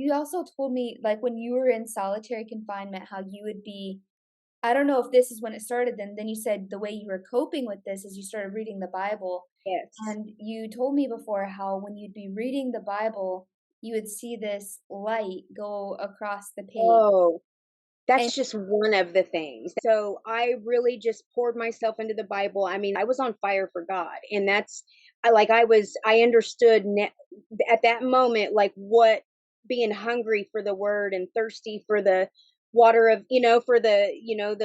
you also told me, like, when you were in solitary confinement, how you would be I don't know if this is when it started, then you said the way you were coping with this is you started reading the Bible, Yes. and you told me before how when you'd be reading the Bible, you would see this light go across the page, Oh, and that's just one of the things. So I really just poured myself into the Bible. I mean, I was on fire for God, and I understood at that moment, like, what being hungry for the word and thirsty for the water of, for the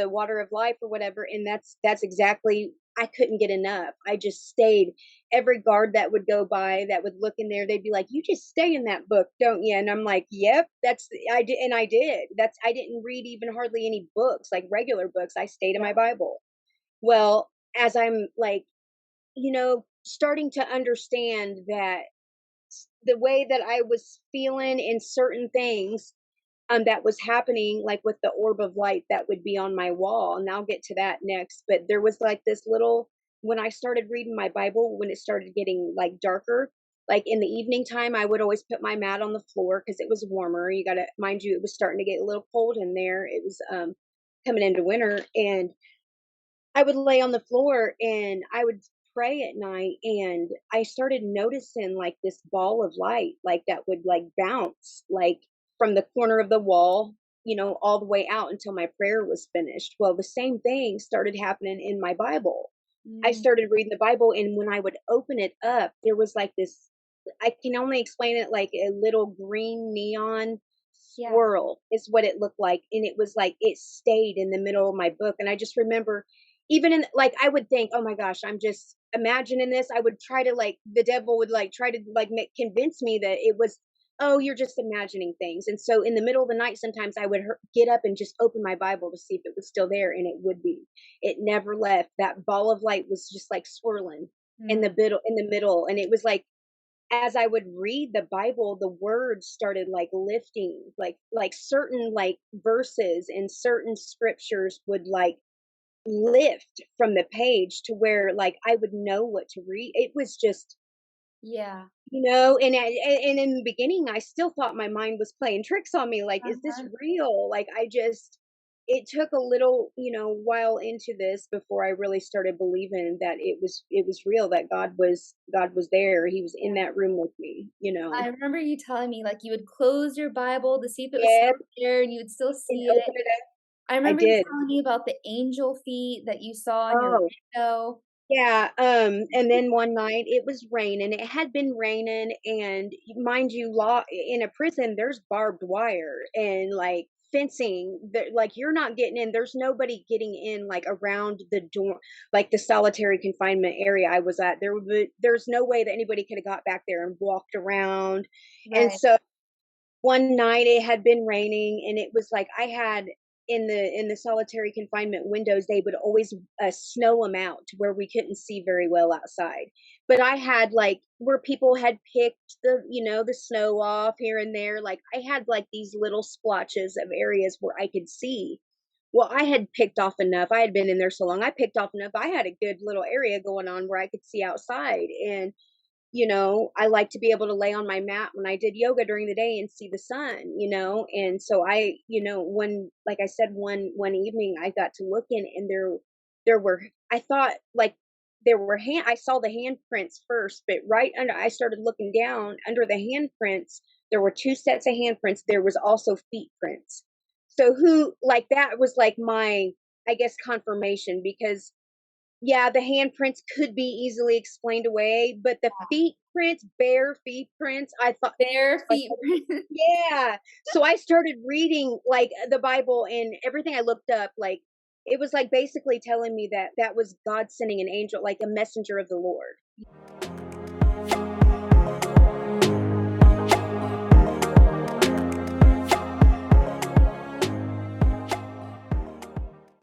water of life or whatever. And that's exactly, I couldn't get enough. I just stayed. Every guard that would go by that would look in there, they'd be like, "You just stay in that book, don't you?" And I'm like, "Yep, I did." And I did. I didn't read even hardly any books, like regular books. I stayed in my Bible. Well, as I'm like, starting to understand that the way that I was feeling in certain things, that was happening, like with the orb of light that would be on my wall. And I'll get to that next. But there was like this little, when I started reading my Bible, when it started getting like darker, like in the evening time, I would always put my mat on the floor because it was warmer. You got to mind you, it was starting to get a little cold in there. It was coming into winter. And I would lay on the floor and I would pray at night, and I started noticing like this ball of light, like that would like bounce like from the corner of the wall, all the way out until my prayer was finished. Well, the same thing started happening in my Bible. I mm, started reading the Bible, and when I would open it up, there was like this, I can only explain it like a little green neon yeah, swirl is what it looked like. And it was like it stayed in the middle of my book. And I just remember, even in like, I would think, oh my gosh, I'm just imagining this. I would try to like, the devil would like try to like convince me that it was, oh, you're just imagining things. And so in the middle of the night, sometimes I would get up and just open my Bible to see if it was still there. And it would be. It never left. That ball of light was just like swirling mm, in the middle. And it was like, as I would read the Bible, the words started like lifting, like certain like verses and certain scriptures would like lift from the page to where like I would know what to read. It was just, yeah, and in the beginning I still thought my mind was playing tricks on me. Like, is this uh-huh. real? Like, it took a little, while into this before I really started believing that it was real, that God was there. He was in that room with me. I remember you telling me, like, you would close your Bible to see if it was Yeah, still there and you would still and see it. open it up. I I remember you did. telling me about the angel feet that you saw in your Oh, window. yeah, and then one night it was raining. It had been raining, and mind you, law in a prison, there's barbed wire and like fencing that like you're not getting in. There's nobody getting in like around the door, like the solitary confinement area I was at. There's no way that anybody could have got back there and walked around. And Right. so one night it had been raining, and it was like I had in the solitary confinement windows, they would always snow them out to where we couldn't see very well outside. But I had like where people had picked the snow off here and there. Like I had like these little splotches of areas where I could see. Well, I had picked off enough. I had been in there so long. I picked off enough. I had a good little area going on where I could see outside. And I like to be able to lay on my mat when I did yoga during the day and see the sun. And so one, like I said, one evening I got to look in, and there were, I thought like there were I saw the handprints first, but right under, I started looking down under the handprints, there were two sets of handprints. There was also feet prints. So who, like, that was like my, I guess, confirmation, because yeah, the handprints could be easily explained away, but the feet prints, bare feet prints, I thought, Bare like, feet. yeah. So I started reading like the Bible, and everything I looked up, like it was like basically telling me that that was God sending an angel, like a messenger of the Lord.